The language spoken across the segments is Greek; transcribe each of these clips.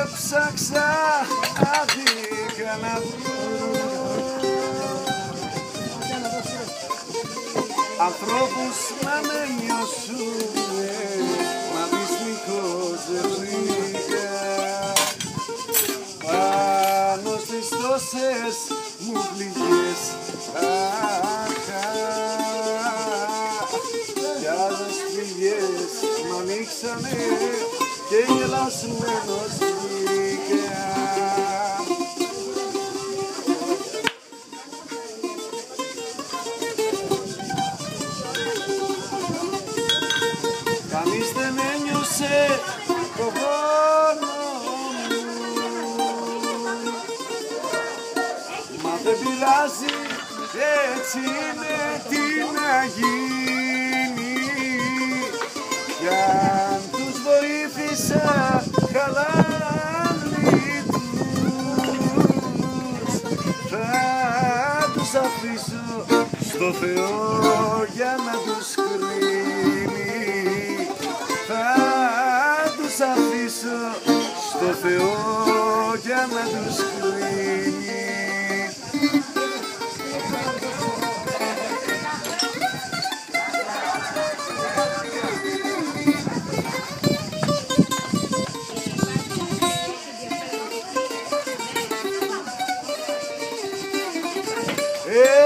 Έψαξα άδικα να βρω ανθρώπους να με νιώσουνε, μα μυστικός δεν βρήκα. Πάνω στις τόσες μου πληγές, κι άλλες πληγές μ' ανοίξανε και γελασμένος βγήκα. Κανείς δεν ένιωσε το πόνο μου, μα δεν πειράζει, έτσι είναι, τι να γίνει. Κι αν τους βοήθησα καλά τους, θα τους αφήσω στο Θεό για να τους κρίνει. Θα τους αφήσω στο Θεό για να τους κρίνει.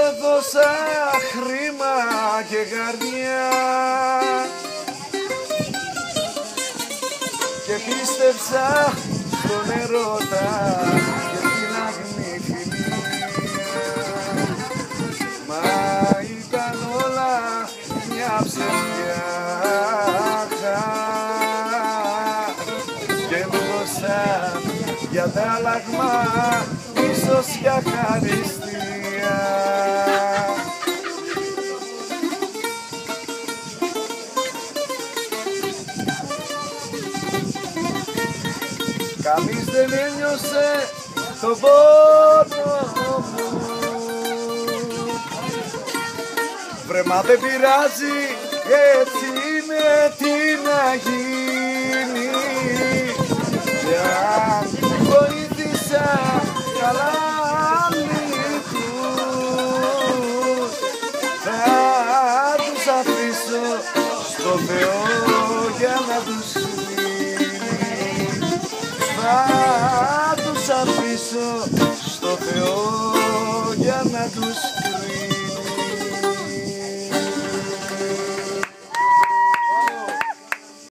Έδωσα χρήμα και καρδιά και πίστεψα στον ερώτα και την αγνή φιλία, μα ήταν όλα μια ψευδιά και μου δώσαν για αντάλλαγμα ίσως για χαριστία. Κανείς δεν ένιωσε το πόνο μου, βρε μα δεν πειράζει, έτσι είναι, τι να γίνει. Κι αν βοήθησα καλά τους, θα τους αφήσω στο Θεό για να τους κρίνει. Θα τους αφήσω στο Θεό για να τους